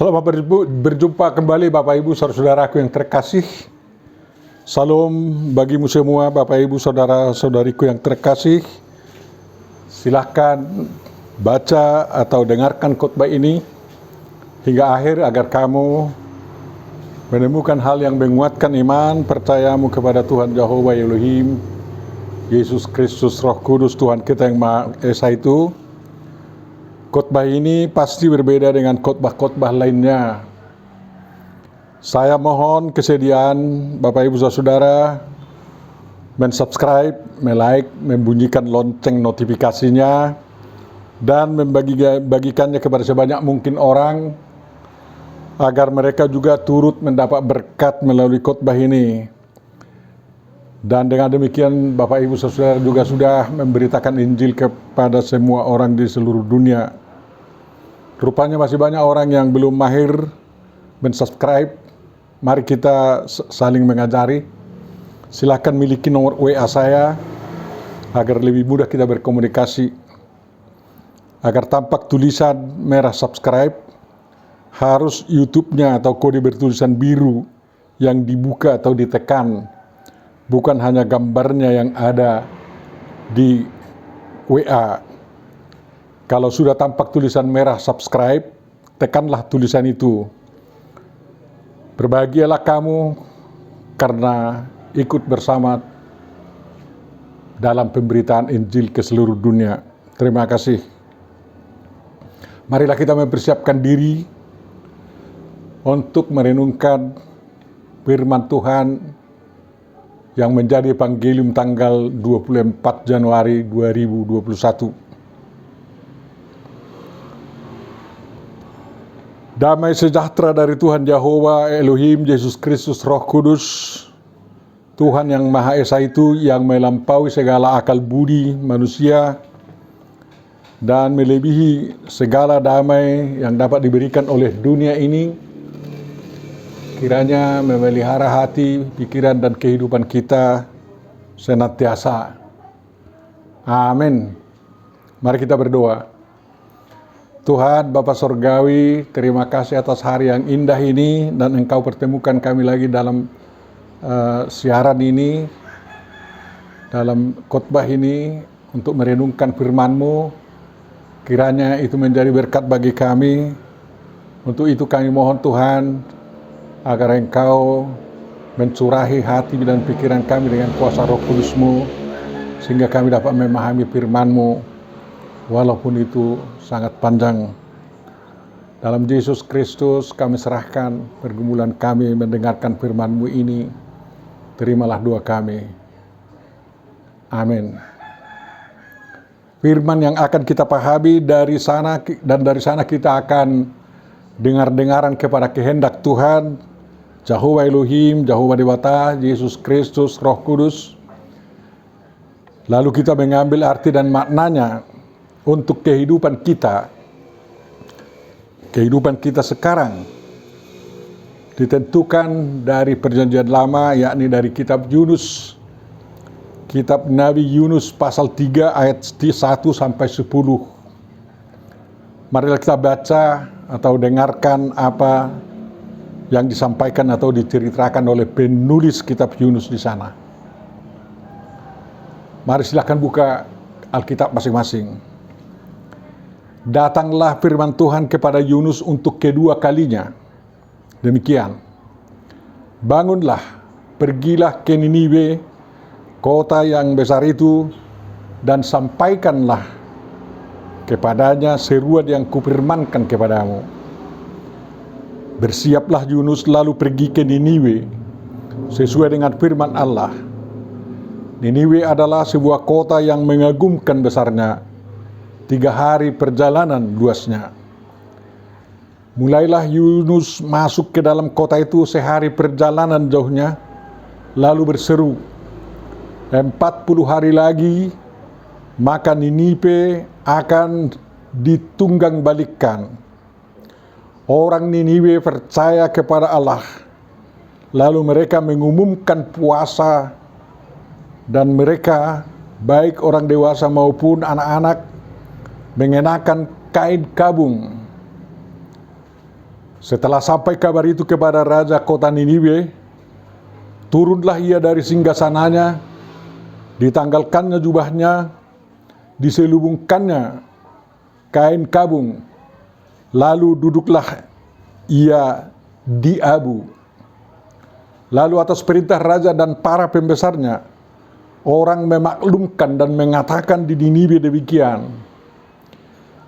Selamat berjumpa kembali Bapak Ibu Saudara-saudaraku yang terkasih. Salam bagimu semua Bapak Ibu Saudara-saudariku yang terkasih. Silahkan baca atau dengarkan khotbah ini hingga akhir agar kamu menemukan hal yang menguatkan iman percayamu kepada Tuhan Jehovah Elohim, Yesus Kristus Roh Kudus Tuhan kita yang Maha Esa itu. Khotbah ini pasti berbeda dengan khotbah-khotbah lainnya. Saya mohon kesediaan Bapak Ibu Saudara mensubscribe, like, membunyikan lonceng notifikasinya, dan membagikannya kepada sebanyak mungkin orang agar mereka juga turut mendapat berkat melalui khotbah ini. Dan dengan demikian Bapak Ibu Saudara juga sudah memberitakan Injil kepada semua orang di seluruh dunia. Rupanya masih banyak orang yang belum mahir mensubscribe. Mari kita saling mengajari. Silakan miliki nomor WA saya agar lebih mudah kita berkomunikasi. Agar tampak tulisan merah subscribe, harus YouTube-nya atau kode bertulisan biru yang dibuka atau ditekan. Bukan hanya gambarnya yang ada di WA. Kalau sudah tampak tulisan merah subscribe, tekanlah tulisan itu. Berbahagialah kamu karena ikut bersama dalam pemberitaan Injil ke seluruh dunia. Terima kasih. Marilah kita mempersiapkan diri untuk merenungkan firman Tuhan yang menjadi evangelium tanggal 24 Januari 2021. Damai sejahtera dari Tuhan Jehovah Elohim, Yesus Kristus Roh Kudus, Tuhan yang Maha Esa itu yang melampaui segala akal budi manusia dan melebihi segala damai yang dapat diberikan oleh dunia ini, kiranya memelihara hati, pikiran, dan kehidupan kita senantiasa. Amin. Mari kita berdoa. Tuhan Bapa Sorgawi, terima kasih atas hari yang indah ini dan Engkau pertemukan kami lagi dalam siaran ini, dalam khotbah ini untuk merenungkan firman-Mu. Kiranya itu menjadi berkat bagi kami. Untuk itu kami mohon Tuhan agar Engkau mencurahi hati dan pikiran kami dengan kuasa Roh Kudus-Mu sehingga kami dapat memahami firman-Mu walaupun itu sangat panjang. Dalam Yesus Kristus kami serahkan pergumulan kami mendengarkan firman-Mu ini. Terimalah doa kami. Amin. Firman yang akan kita pahami dari sana kita akan dengar-dengaran kepada kehendak Tuhan, Jehovah Elohim, Jehovah Dewata, Yesus Kristus, Roh Kudus. Lalu kita mengambil arti dan maknanya untuk kehidupan kita sekarang, ditentukan dari perjanjian lama, yakni dari kitab Yunus, kitab Nabi Yunus pasal 3 ayat 1 sampai 10. Marilah kita baca atau dengarkan apa yang disampaikan atau diceritakan oleh penulis kitab Yunus di sana. Mari silakan buka Alkitab masing-masing. Datanglah firman Tuhan kepada Yunus untuk kedua kalinya. Demikian. Bangunlah, pergilah ke Niniwe, kota yang besar itu, dan sampaikanlah kepadanya seruan yang kufirmankan kepadamu. Bersiaplah Yunus lalu pergi ke Niniwe, sesuai dengan firman Allah. Niniwe adalah sebuah kota yang mengagumkan besarnya, 3 hari perjalanan luasnya. Mulailah Yunus masuk ke dalam kota itu sehari perjalanan jauhnya, lalu berseru, 40 hari lagi, maka Niniwe akan ditunggang balikkan. Orang Niniwe percaya kepada Allah, lalu mereka mengumumkan puasa, dan mereka, baik orang dewasa maupun anak-anak, mengenakan kain kabung. Setelah sampai kabar itu kepada raja kota Niniwe, turunlah ia dari singgasananya, ditanggalkannya jubahnya, diselubungkannya kain kabung, lalu duduklah ia di Abu. Lalu atas perintah raja dan para pembesarnya, orang memaklumkan dan mengatakan di Niniwe demikian: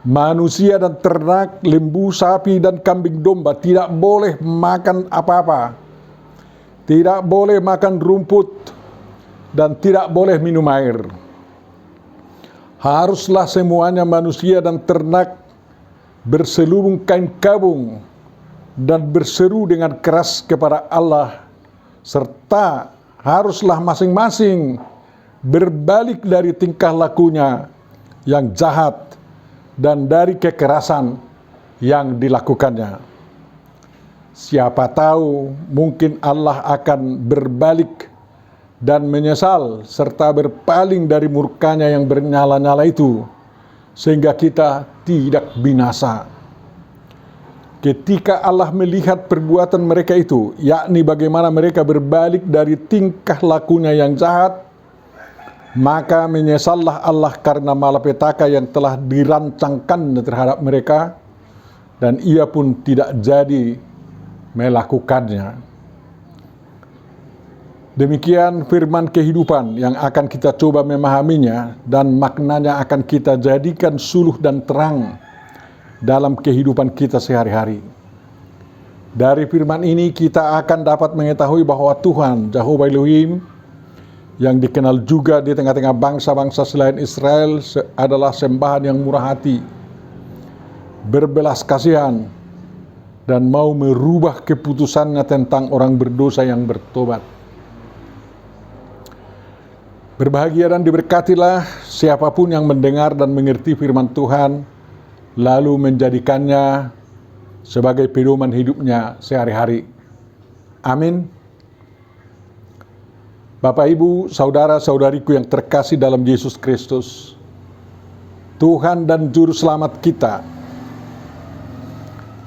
manusia dan ternak, lembu, sapi, dan kambing domba tidak boleh makan apa-apa, tidak boleh makan rumput, dan tidak boleh minum air. Haruslah semuanya manusia dan ternak berselubung kain kabung dan berseru dengan keras kepada Allah, serta haruslah masing-masing berbalik dari tingkah lakunya yang jahat dan dari kekerasan yang dilakukannya. Siapa tahu mungkin Allah akan berbalik dan menyesal serta berpaling dari murkanya yang bernyala-nyala itu, sehingga kita tidak binasa. Ketika Allah melihat perbuatan mereka itu, yakni bagaimana mereka berbalik dari tingkah lakunya yang jahat, maka menyesallah Allah karena malapetaka yang telah dirancangkannya terhadap mereka, dan ia pun tidak jadi melakukannya. Demikian firman kehidupan yang akan kita coba memahaminya, dan maknanya akan kita jadikan suluh dan terang dalam kehidupan kita sehari-hari. Dari firman ini kita akan dapat mengetahui bahwa Tuhan Jehovah Elohim, yang dikenal juga di tengah-tengah bangsa-bangsa selain Israel, adalah sembahan yang murah hati, berbelas kasihan, dan mau merubah keputusannya tentang orang berdosa yang bertobat. Berbahagia dan diberkatilah siapapun yang mendengar dan mengerti firman Tuhan, lalu menjadikannya sebagai pedoman hidupnya sehari-hari. Amin. Bapak, Ibu, saudara-saudariku yang terkasih dalam Yesus Kristus, Tuhan dan Juru Selamat kita,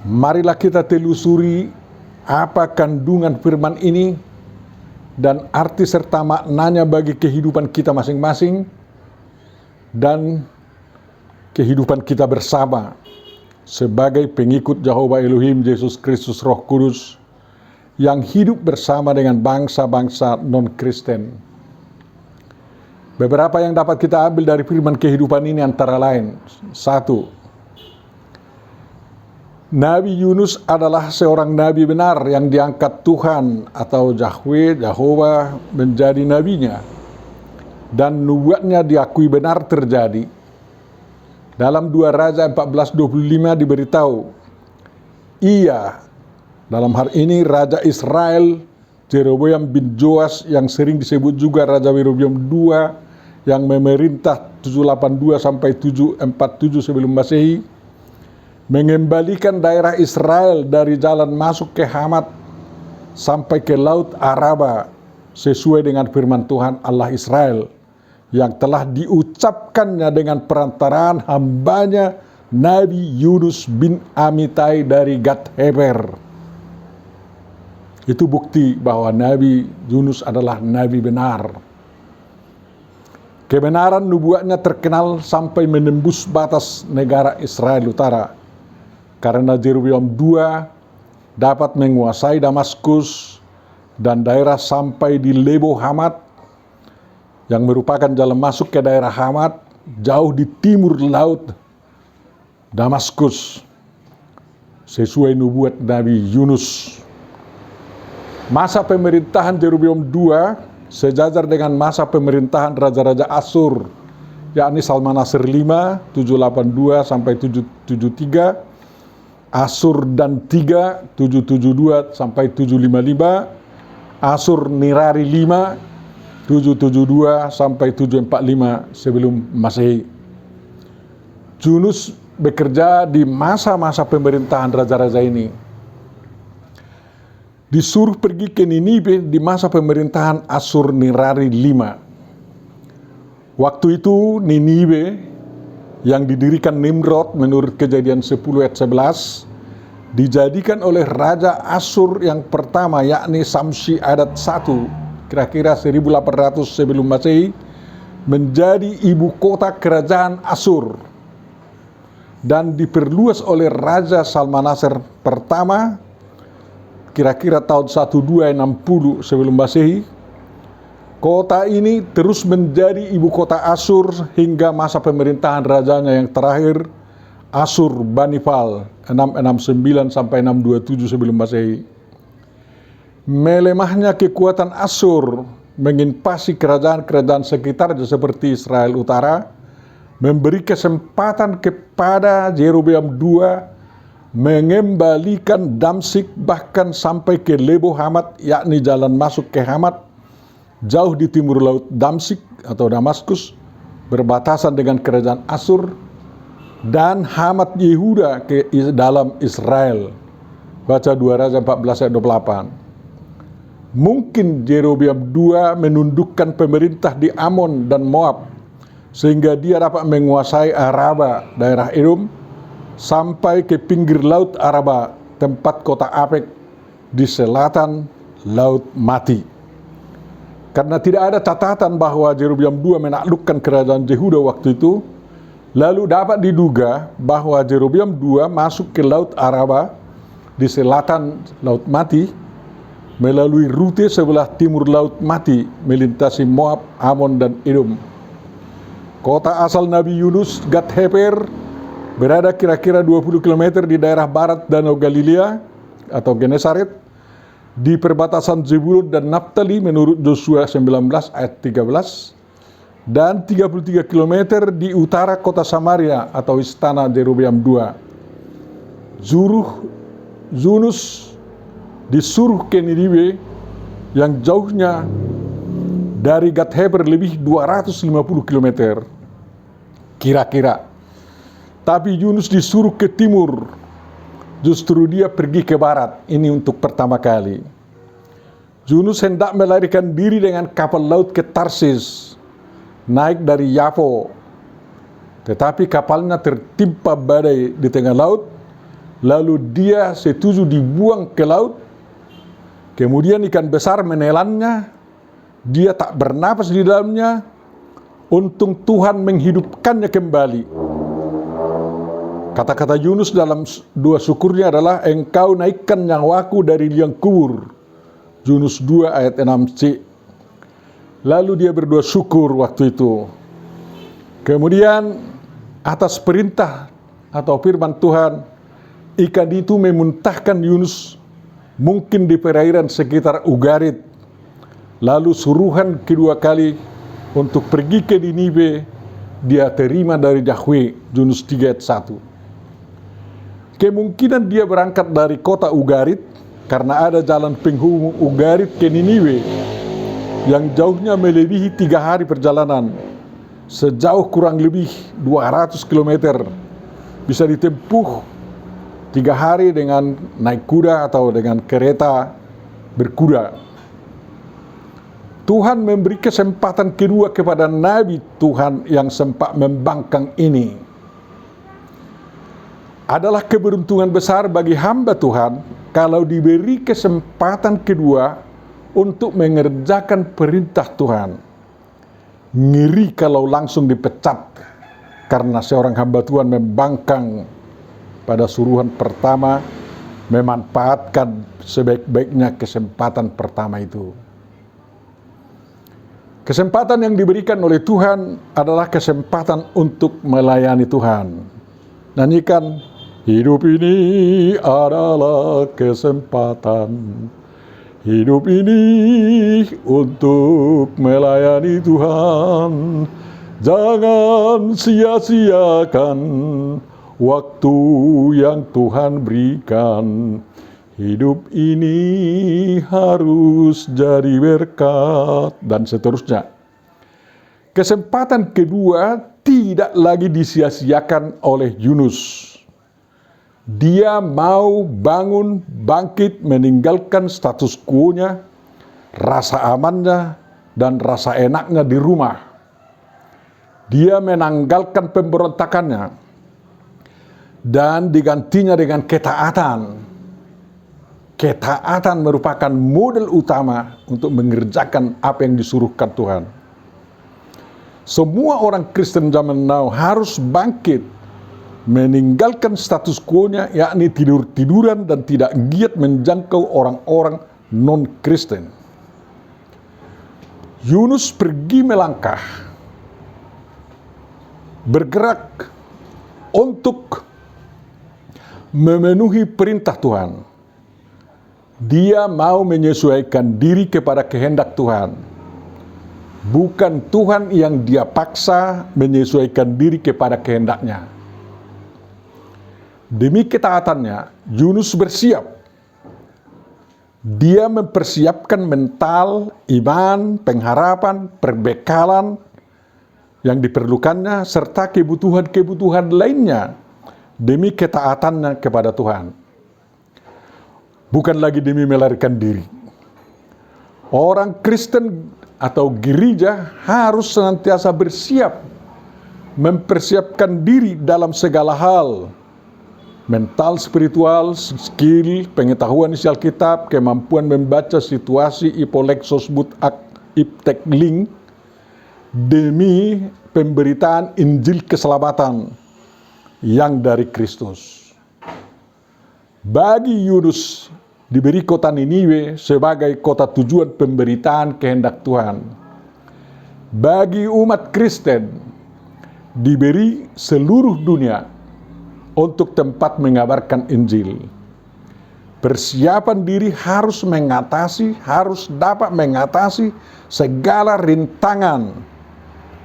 marilah kita telusuri apa kandungan firman ini dan arti serta maknanya bagi kehidupan kita masing-masing dan kehidupan kita bersama sebagai pengikut Jehovah Elohim Yesus Kristus Roh Kudus yang hidup bersama dengan bangsa-bangsa non-Kristen. Beberapa yang dapat kita ambil dari firman kehidupan ini antara lain: 1. Nabi Yunus adalah seorang nabi benar yang diangkat Tuhan atau Jehovah menjadi nabinya, dan nubuatnya diakui benar terjadi. Dalam 2 Raja 14:25 diberitahu, ia, dalam hal ini Raja Israel Jeroboam bin Joas, yang sering disebut juga Raja Yerobeam II, yang memerintah 782 sampai 747 sebelum Masehi, mengembalikan daerah Israel dari jalan masuk ke Hamat sampai ke Laut Araba sesuai dengan firman Tuhan Allah Israel yang telah diucapkannya dengan perantaraan hambanya Nabi Yunus bin Amitai dari Gat-Hefer. Itu bukti bahwa Nabi Yunus adalah nabi benar. Kebenaran nubuatnya terkenal sampai menembus batas negara Israel Utara, karena Jerobeam II dapat menguasai Damaskus dan daerah sampai di Lebo Hamat, yang merupakan jalan masuk ke daerah Hamat jauh di timur laut Damaskus, sesuai nubuat Nabi Yunus. Masa pemerintahan Jerobeam II sejajar dengan masa pemerintahan raja-raja Asyur, yakni Salmaneser V 782 sampai 773, Asyur dan III 772 sampai 755, Asyur Nirari V 772 sampai 745 sebelum Masehi. Yunus bekerja di masa-masa pemerintahan raja-raja ini. Disuruh pergi ke Niniwe di masa pemerintahan Asyur Nirari V. Waktu itu Niniwe yang didirikan Nimrod menurut Kejadian 10 ayat 11 dijadikan oleh Raja Asyur yang pertama, yakni Samsi Adad I, kira-kira 1800 sebelum Masehi, menjadi ibu kota kerajaan Asyur, dan diperluas oleh Raja Salmaneser pertama, kira-kira tahun 1260 sebelum Masehi. Kota ini terus menjadi ibu kota Asyur hingga masa pemerintahan rajanya yang terakhir, Asyurbanipal 669 sampai 627 sebelum Masehi. Melemahnya kekuatan Asyur menginvasi kerajaan-kerajaan sekitarnya seperti Israel Utara, memberi kesempatan kepada Yerobeam II mengembalikan Damsyik bahkan sampai ke Lebo Hamat, yakni jalan masuk ke Hamat, jauh di timur laut Damsyik atau Damaskus, berbatasan dengan kerajaan Asyur, dan Hamat Yehuda ke dalam Israel. Baca 2 Raja 14 ayat 28. Mungkin Yerobeam II menundukkan pemerintah di Amon dan Moab, sehingga dia dapat menguasai Araba, daerah Edom, sampai ke pinggir laut Araba, tempat kota Apek di selatan Laut Mati. Karena tidak ada catatan bahwa Yerobeam II menaklukkan kerajaan Yehuda waktu itu, lalu dapat diduga bahwa Yerobeam II masuk ke Laut Araba di selatan Laut Mati, melalui rute sebelah timur Laut Mati, melintasi Moab, Amon, dan Edom. Kota asal Nabi Yunus, Gat-Hefer, berada kira-kira 20 km di daerah barat Danau Galilea atau Genesaret, di perbatasan Zebulun dan Naftali menurut Yosua 19 ayat 13, dan 33 km di utara kota Samaria atau istana Yerobeam II. Yunus disuruh ke Niniwe yang jauhnya dari Gat-Hefer lebih 250 km kira-kira. Tapi Yunus disuruh ke timur, justru dia pergi ke barat. Ini untuk pertama kali. Yunus hendak melarikan diri dengan kapal laut ke Tarsis, naik dari Yapo. Tetapi kapalnya tertimpa badai di tengah laut, lalu dia setuju dibuang ke laut. Kemudian ikan besar menelannya, dia tak bernapas di dalamnya. Untung Tuhan menghidupkannya kembali. Kata-kata Yunus dalam doa syukurnya adalah, engkau naikkan nyawaku dari liang kubur. Yunus 2 ayat 6c. Lalu dia berdoa syukur waktu itu. Kemudian atas perintah atau firman Tuhan, ikan itu memuntahkan Yunus mungkin di perairan sekitar Ugarit. Lalu suruhan kedua kali untuk pergi ke Niniwe dia terima dari Yahweh, Yunus 3 ayat 1. Kemungkinan dia berangkat dari kota Ugarit karena ada jalan penghubung Ugarit ke Niniwe yang jauhnya melebihi 3 hari perjalanan, sejauh kurang lebih 200 km. Bisa ditempuh 3 hari dengan naik kuda atau dengan kereta berkuda. Tuhan memberi kesempatan kedua kepada Nabi Tuhan yang sempat membangkang ini. Adalah keberuntungan besar bagi hamba Tuhan kalau diberi kesempatan kedua untuk mengerjakan perintah Tuhan. Ngeri kalau langsung dipecat karena seorang hamba Tuhan membangkang pada suruhan pertama, memanfaatkan sebaik-baiknya kesempatan pertama itu. Kesempatan yang diberikan oleh Tuhan adalah kesempatan untuk melayani Tuhan. Nyanyikan, hidup ini adalah kesempatan, hidup ini untuk melayani Tuhan. Jangan sia-siakan waktu yang Tuhan berikan. Hidup ini harus jadi berkat, dan seterusnya. Kesempatan kedua tidak lagi disia-siakan oleh Yunus. Dia mau bangun, bangkit, meninggalkan status quo-nya, rasa amannya, dan rasa enaknya di rumah. Dia menanggalkan pemberontakannya. dan digantinya dengan ketaatan. Ketaatan merupakan model utama untuk mengerjakan apa yang disuruhkan Tuhan. Semua orang Kristen zaman now harus bangkit, meninggalkan status quo-nya, yakni tidur-tiduran dan tidak giat menjangkau orang-orang non-Kristen. Yunus pergi melangkah, bergerak untuk memenuhi perintah Tuhan. Dia mau menyesuaikan diri kepada kehendak Tuhan. Bukan Tuhan yang dia paksa menyesuaikan diri kepada kehendaknya. Demi ketaatannya, Yunus bersiap. Dia mempersiapkan mental, iman, pengharapan, perbekalan yang diperlukannya, serta kebutuhan-kebutuhan lainnya demi ketaatannya kepada Tuhan. Bukan lagi demi melarikan diri. Orang Kristen atau gereja harus senantiasa bersiap, mempersiapkan diri dalam segala hal. Mental, spiritual, skill, pengetahuan isi Alkitab, kemampuan membaca situasi, ipolexos butak, iptekling, demi pemberitaan Injil keselamatan yang dari Kristus. Bagi Yunus diberi kota Niniwe sebagai kota tujuan pemberitaan kehendak Tuhan. Bagi umat Kristen diberi seluruh dunia untuk tempat mengabarkan Injil. Persiapan diri harus dapat mengatasi segala rintangan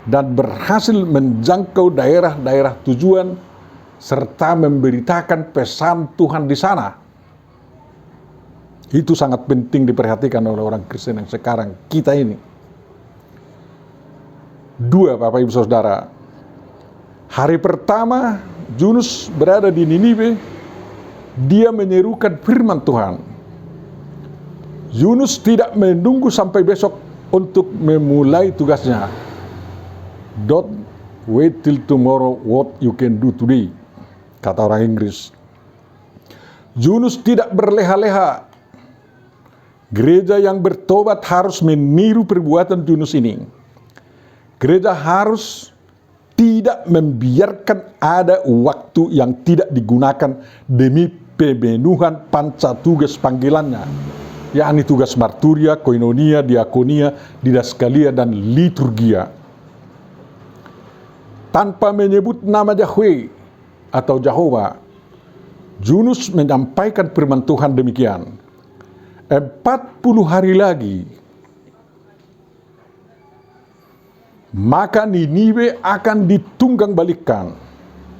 dan berhasil menjangkau daerah-daerah tujuan serta memberitakan pesan Tuhan di sana. Itu sangat penting diperhatikan oleh orang Kristen yang sekarang kita ini. 2, Bapak Ibu Saudara. Hari pertama Yunus berada di Niniwe, dia menyerukan firman Tuhan. Yunus tidak menunggu sampai besok untuk memulai tugasnya. Don't wait till tomorrow what you can do today, kata orang Inggris. Yunus tidak berleha-leha. Gereja yang bertobat harus meniru perbuatan Yunus ini. Gereja harus tidak membiarkan ada waktu yang tidak digunakan demi pemenuhan panca tugas panggilannya, yakni tugas marturia, koinonia, diakonia, didaskalia, dan liturgia. Tanpa menyebut nama Yahweh atau Jehovah, Yunus menyampaikan firman Tuhan demikian. 40 hari lagi, maka Niniwe akan ditunggang balikkan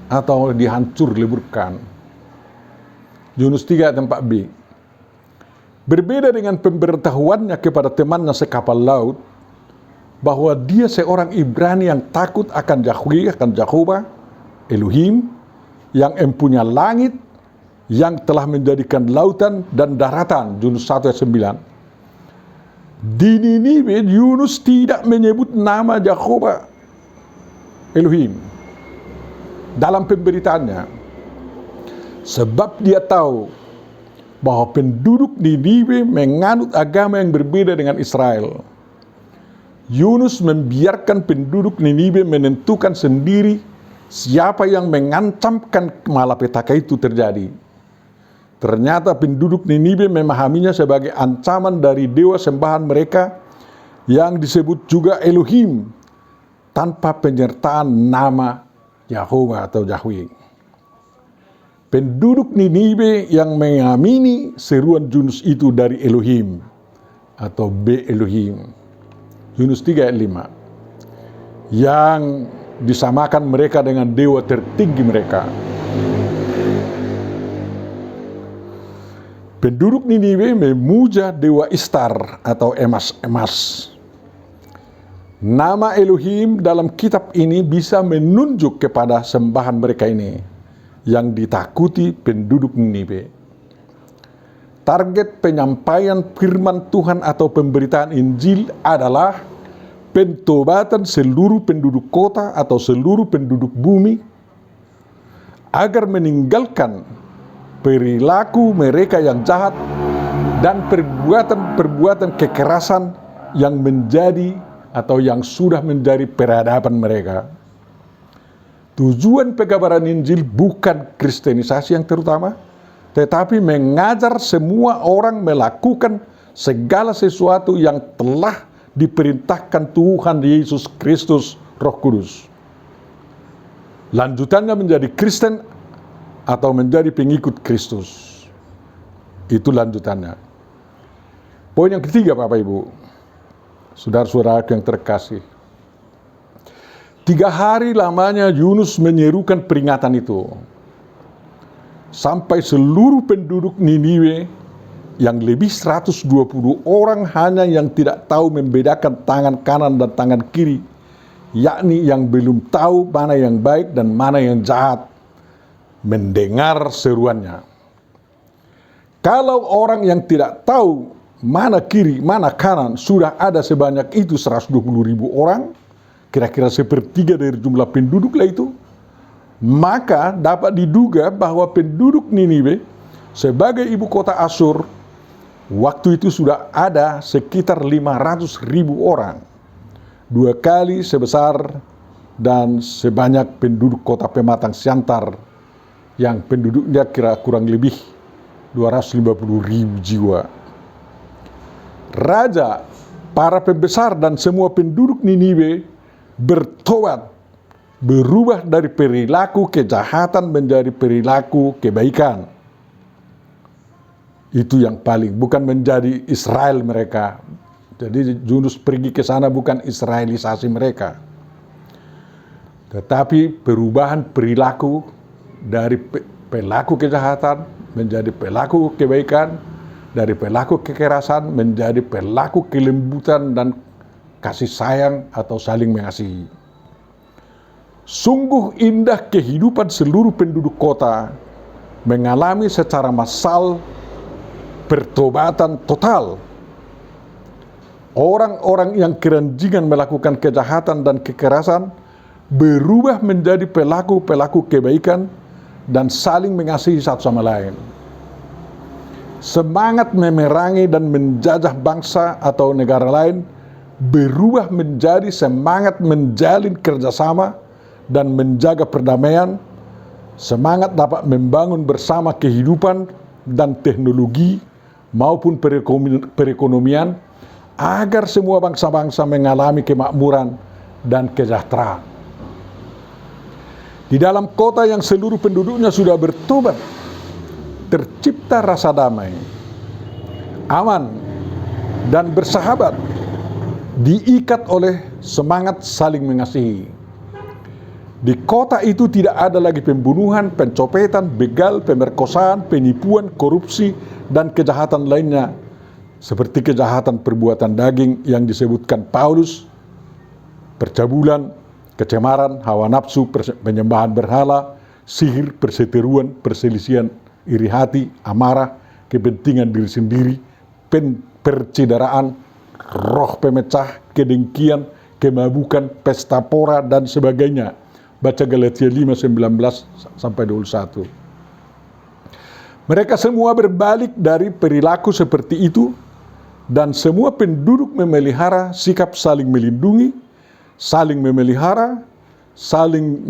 atau dihancur leburkan. Yunus 3 ayat 4b. Berbeda dengan pemberitahuannya kepada temannya sekapal laut, bahwa dia seorang Ibrani yang takut akan Yahweh, akan Jehovah, Elohim, yang empunya langit, yang telah menjadikan lautan dan daratan. Yunus 1 ayat 9. Di Niniwe, Yunus tidak menyebut nama Jehovah Elohim dalam pemberitaannya, sebab dia tahu bahwa penduduk Niniwe menganut agama yang berbeda dengan Israel. Yunus membiarkan penduduk Niniwe menentukan sendiri siapa yang mengancamkan malapetaka itu terjadi. Ternyata penduduk Niniwe memahaminya sebagai ancaman dari dewa sembahan mereka yang disebut juga Elohim tanpa penyertaan nama Yahweh atau Yahweh. Penduduk Niniwe yang mengamini seruan Yunus itu dari Elohim atau Be Elohim. Yunus 3 ayat 5. Yang disamakan mereka dengan dewa tertinggi mereka. Penduduk Niniwe memuja dewa Istar atau emas-emas. Nama Elohim dalam kitab ini bisa menunjuk kepada sembahan mereka ini yang ditakuti penduduk Niniwe. Target penyampaian firman Tuhan atau pemberitaan Injil adalah pentobatan seluruh penduduk kota atau seluruh penduduk bumi agar meninggalkan perilaku mereka yang jahat dan perbuatan-perbuatan kekerasan yang menjadi atau yang sudah menjadi peradaban mereka. Tujuan pekabaran Injil bukan kristenisasi yang terutama, tetapi mengajar semua orang melakukan segala sesuatu yang telah diperintahkan Tuhan Yesus Kristus Roh Kudus. Lanjutannya menjadi Kristen atau menjadi pengikut Kristus. Itu lanjutannya. Poin yang ketiga, Bapak Ibu, saudara-saudara yang terkasih. 3 hari lamanya Yunus menyerukan peringatan itu. Sampai seluruh penduduk Niniwe yang lebih 120 orang hanya yang tidak tahu membedakan tangan kanan dan tangan kiri, yakni yang belum tahu mana yang baik dan mana yang jahat, mendengar seruannya. Kalau orang yang tidak tahu mana kiri, mana kanan sudah ada sebanyak itu 120.000 orang, kira-kira sepertiga dari jumlah penduduklah itu, maka dapat diduga bahwa penduduk Niniwe sebagai ibu kota Asyur waktu itu sudah ada sekitar 500.000 orang, 2 kali sebesar dan sebanyak penduduk kota pematang siantar yang penduduknya kurang lebih 250.000 jiwa. Raja, para pembesar dan semua penduduk Niniwe bertobat, berubah dari perilaku kejahatan menjadi perilaku kebaikan. Itu yang paling, bukan menjadi Israel mereka. Jadi Yunus pergi ke sana bukan Israelisasi mereka, tetapi perubahan perilaku dari pelaku kejahatan menjadi pelaku kebaikan, dari pelaku kekerasan menjadi pelaku kelembutan dan kasih sayang atau saling mengasihi. Sungguh indah kehidupan seluruh penduduk kota mengalami secara massal pertobatan total. Orang-orang yang keranjingan melakukan kejahatan dan kekerasan berubah menjadi pelaku-pelaku kebaikan dan saling mengasihi satu sama lain. Semangat memerangi dan menjajah bangsa atau negara lain berubah menjadi semangat menjalin kerjasama dan menjaga perdamaian, semangat dapat membangun bersama kehidupan dan teknologi maupun perekonomian agar semua bangsa-bangsa mengalami kemakmuran dan kesejahteraan. Di dalam kota yang seluruh penduduknya sudah bertobat, tercipta rasa damai, aman, dan bersahabat, diikat oleh semangat saling mengasihi. Di kota itu tidak ada lagi pembunuhan, pencopetan, begal, pemerkosaan, penipuan, korupsi, dan kejahatan lainnya, seperti kejahatan perbuatan daging yang disebutkan Paulus, percabulan, kecemaran, hawa nafsu, penyembahan berhala, sihir, perseteruan, perselisihan, iri hati, amarah, kepentingan diri sendiri, percideraan, roh pemecah, kedengkian, kemabukan, pesta pora, dan sebagainya. Baca Galatia 5:19-21. Mereka semua berbalik dari perilaku seperti itu, dan semua penduduk memelihara sikap saling melindungi, saling memelihara, saling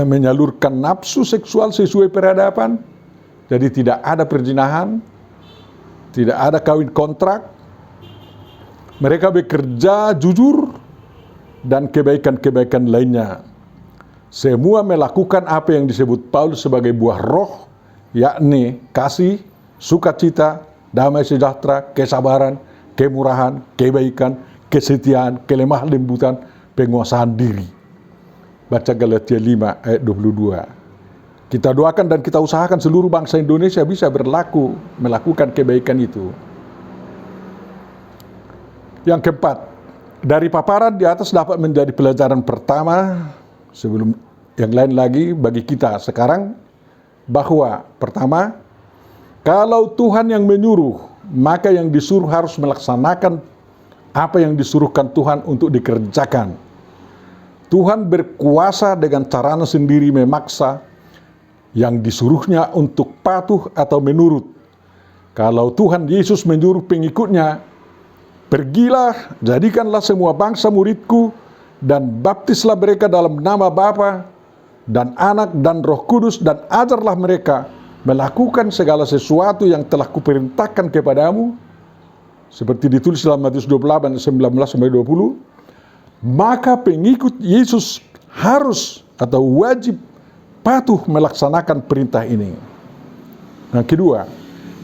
menyalurkan nafsu seksual sesuai peradaban. Jadi tidak ada perzinahan, tidak ada kawin kontrak. Mereka bekerja jujur dan kebaikan-kebaikan lainnya. Semua melakukan apa yang disebut Paulus sebagai buah roh, yakni kasih, sukacita, damai sejahtera, kesabaran, kemurahan, kebaikan, kesetiaan, kelemah lembutan, penguasaan diri. Baca Galatia 5 ayat 22. Kita doakan dan kita usahakan seluruh bangsa Indonesia bisa melakukan kebaikan itu. Yang keempat, dari paparan di atas dapat menjadi pelajaran pertama sebelum yang lain lagi bagi kita sekarang, bahwa pertama, kalau Tuhan yang menyuruh, maka yang disuruh harus melaksanakan apa yang disuruhkan Tuhan untuk dikerjakan. Tuhan berkuasa dengan caranya sendiri memaksa yang disuruhnya untuk patuh atau menurut. Kalau Tuhan Yesus menyuruh pengikutnya, pergilah, jadikanlah semua bangsa muridku, dan baptislah mereka dalam nama Bapa dan Anak dan Roh Kudus, dan ajarlah mereka melakukan segala sesuatu yang telah kuperintahkan kepadamu, seperti ditulis dalam Matius 28, 19-20, maka pengikut Yesus harus atau wajib patuh melaksanakan perintah ini. Yang kedua,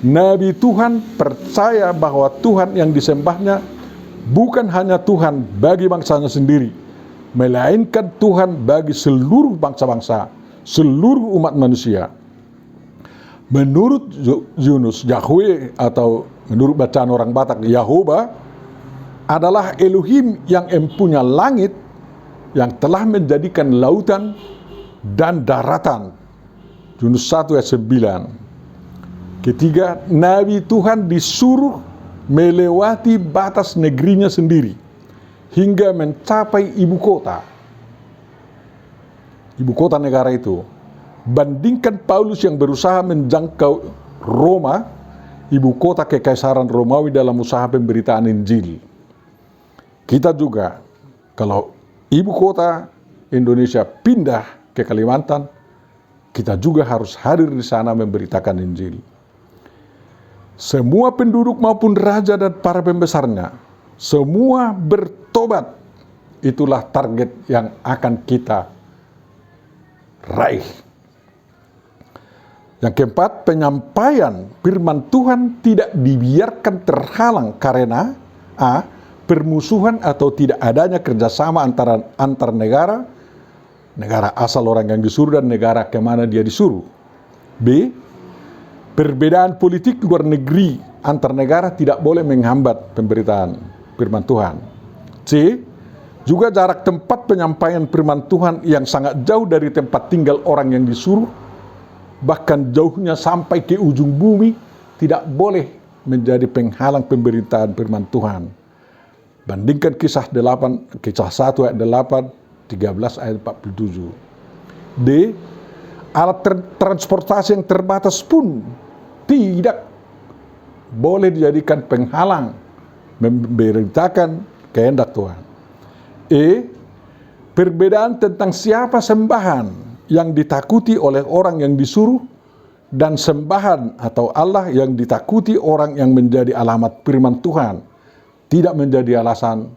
Nabi Tuhan percaya bahwa Tuhan yang disembahnya bukan hanya Tuhan bagi bangsanya sendiri, melainkan Tuhan bagi seluruh bangsa-bangsa, seluruh umat manusia. Menurut Yunus, Yahweh atau menurut bacaan orang Batak, Yahoba adalah Elohim yang empunya langit, yang telah menjadikan lautan dan daratan. Yunus 1 ayat 9. Ketiga, Nabi Tuhan disuruh melewati batas negerinya sendiri hingga mencapai ibu kota. Ibu kota negara itu. Bandingkan Paulus yang berusaha menjangkau Roma, ibu kota kekaisaran Romawi, dalam usaha pemberitaan Injil. Kita juga, kalau ibu kota Indonesia pindah ke Kalimantan, kita juga harus hadir di sana memberitakan Injil. Semua penduduk maupun raja dan para pembesarnya, semua bertobat. Itulah target yang akan kita raih. Yang keempat, penyampaian firman Tuhan tidak dibiarkan terhalang karena A. permusuhan atau tidak adanya kerjasama antar negara, negara asal orang yang disuruh dan negara kemana dia disuruh. B. perbedaan politik luar negeri antar negara tidak boleh menghambat pemberitaan firman Tuhan. C. juga jarak tempat penyampaian firman Tuhan yang sangat jauh dari tempat tinggal orang yang disuruh, bahkan jauhnya sampai ke ujung bumi, tidak boleh menjadi penghalang pemberitaan firman Tuhan. Bandingkan kisah 1 ayat 8, 13 ayat 47. D. alat transportasi yang terbatas pun tidak boleh dijadikan penghalang memberitakan kehendak Tuhan. E. perbedaan tentang siapa sembahan yang ditakuti oleh orang yang disuruh dan sembahan atau Allah yang ditakuti orang yang menjadi alamat firman Tuhan tidak menjadi alasan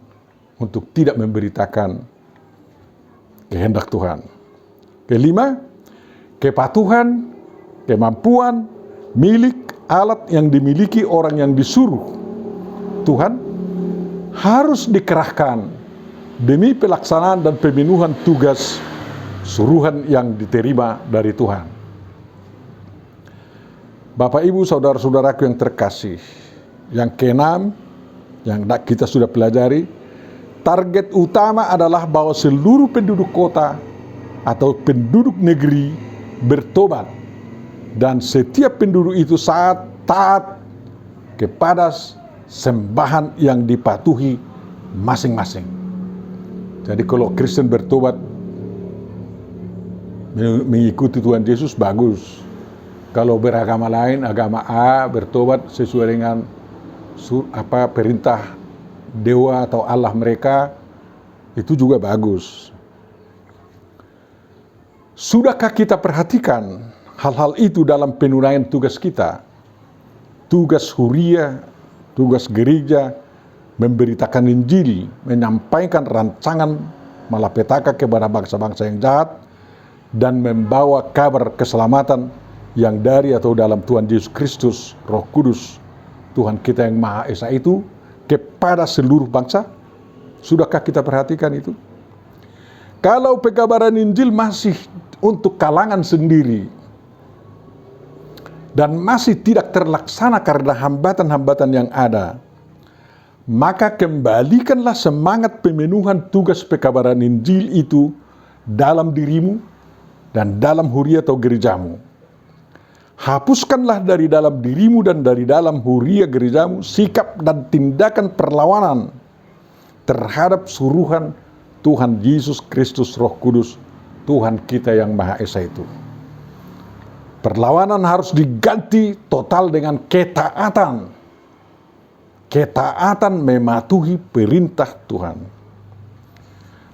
untuk tidak memberitakan kehendak Tuhan. Kelima, kepatuhan, kemampuan, milik, alat yang dimiliki orang yang disuruh Tuhan harus dikerahkan demi pelaksanaan dan pemenuhan tugas suruhan yang diterima dari Tuhan. Bapak, Ibu, saudara-saudaraku yang terkasih, yang keenam, yang kita sudah pelajari, target utama adalah bahwa seluruh penduduk kota atau penduduk negeri bertobat, dan setiap penduduk itu taat kepada sembahan yang dipatuhi masing-masing. Jadi kalau Kristen bertobat mengikuti Tuhan Yesus, bagus. Kalau beragama lain, agama A, bertobat sesuai dengan perintah dewa atau Allah mereka, itu juga bagus. Sudahkah kita perhatikan hal-hal itu dalam penunaian tugas kita? Tugas huria, tugas gereja, memberitakan Injil, menyampaikan rancangan malapetaka kepada bangsa-bangsa yang jahat, dan membawa kabar keselamatan yang dari atau dalam Tuhan Yesus Kristus, Roh Kudus, Tuhan kita yang Maha Esa itu, kepada seluruh bangsa. Sudahkah kita perhatikan itu? Kalau pekabaran Injil masih untuk kalangan sendiri dan masih tidak terlaksana karena hambatan-hambatan yang ada, maka kembalikanlah semangat pemenuhan tugas pekabaran Injil itu dalam dirimu dan dalam huria atau gerejamu. Hapuskanlah dari dalam dirimu dan dari dalam huria gerejamu sikap dan tindakan perlawanan terhadap suruhan Tuhan Yesus Kristus Roh Kudus, Tuhan kita yang Maha Esa itu. Perlawanan harus diganti total dengan ketaatan. Ketaatan mematuhi perintah Tuhan.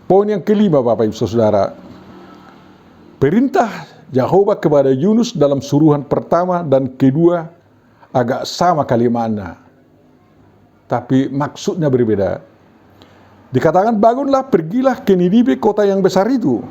Poin yang kelima, Bapak Ibu Saudara. Perintah Yahova kepada Yunus dalam suruhan pertama dan kedua agak sama kalimatnya, tapi maksudnya berbeda. Dikatakan, bangunlah, pergilah ke Ninibe, kota yang besar itu.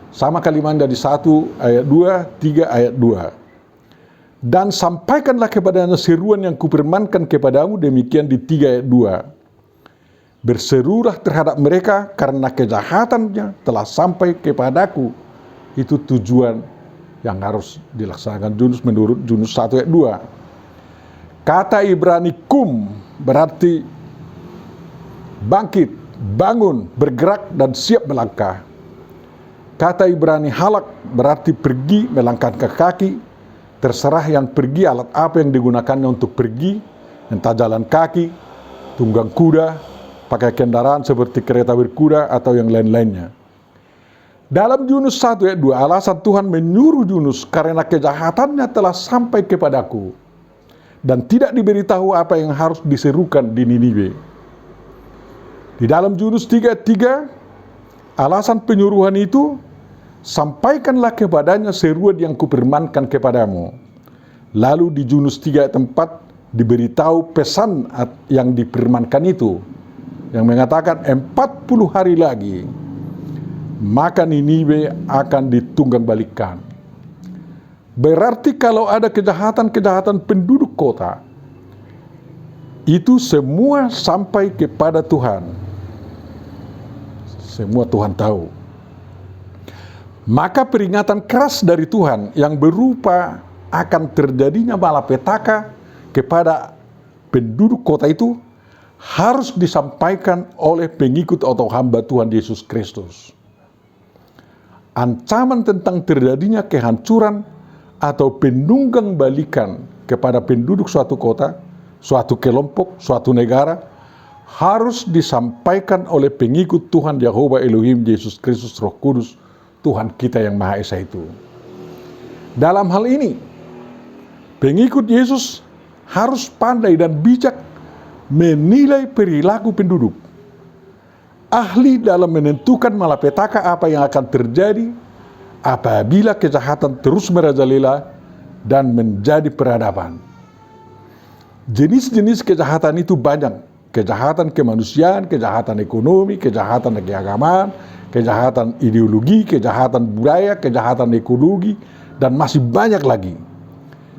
Sama kalimatnya di 1 ayat 2, 3 ayat 2. Dan sampaikanlah kepadanya seruan yang kupermankan kepadamu, demikian di 3 ayat 2. Berserulah terhadap mereka karena kejahatannya telah sampai kepadaku. Itu tujuan yang harus dilaksanakan Yunus menurut Yunus 1 ayat 2. Kata Ibrani kum berarti bangkit, bangun, bergerak, dan siap melangkah. Kata Ibrani halak berarti pergi, melangkahkan kaki. Terserah yang pergi, alat apa yang digunakannya untuk pergi, entah jalan kaki, tunggang kuda, pakai kendaraan seperti kereta berkuda, atau yang lain-lainnya. Dalam Yunus 1 ayat 2, alasan Tuhan menyuruh Yunus karena kejahatannya telah sampai kepadaku, dan tidak diberitahu apa yang harus diserukan di Niniwe. Di dalam Yunus 3 ayat 3, alasan penyuruhan itu, sampaikanlah kepadanya seruan yang kupermankan kepadamu. Lalu di Yunus 3 ayat 4 diberitahu pesan yang difirmankan itu, yang mengatakan 40 hari lagi maka Niniwe akan ditunggangbalikan. Berarti kalau ada kejahatan-kejahatan penduduk kota, itu semua sampai kepada Tuhan. Semua Tuhan tahu. Maka peringatan keras dari Tuhan yang berupa akan terjadinya malapetaka kepada penduduk kota itu harus disampaikan oleh pengikut atau hamba Tuhan Yesus Kristus. Ancaman tentang terjadinya kehancuran atau penunggangbalikan kepada penduduk suatu kota, suatu kelompok, suatu negara harus disampaikan oleh pengikut Tuhan Yahova Elohim Yesus Kristus Roh Kudus, Tuhan kita yang Maha Esa itu. Dalam hal ini, pengikut Yesus harus pandai dan bijak menilai perilaku penduduk, ahli dalam menentukan malapetaka apa yang akan terjadi apabila kejahatan terus merajalela dan menjadi peradaban. Jenis-jenis kejahatan itu banyak. Kejahatan kemanusiaan, kejahatan ekonomi, kejahatan keagamaan, kejahatan ideologi, kejahatan budaya, kejahatan ekologi, dan masih banyak lagi.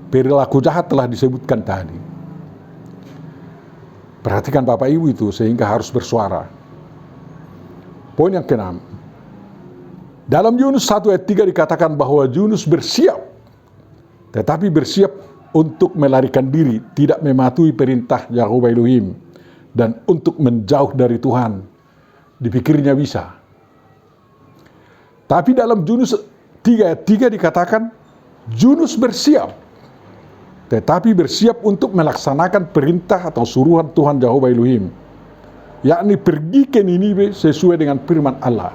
Perilaku jahat telah disebutkan tadi. Perhatikan Bapak Ibu itu sehingga harus bersuara. Poin yang keenam. Dalam Yunus 1 ayat 3 dikatakan bahwa Yunus bersiap, tetapi bersiap untuk melarikan diri, tidak mematuhi perintah Yahova Elohim, dan untuk menjauh dari Tuhan. Dipikirnya bisa. Tapi dalam Yunus 3 ayat 3 dikatakan, Yunus bersiap, tetapi bersiap untuk melaksanakan perintah atau suruhan Tuhan Yahova Elohim, yakni pergi ke Niniwe sesuai dengan firman Allah.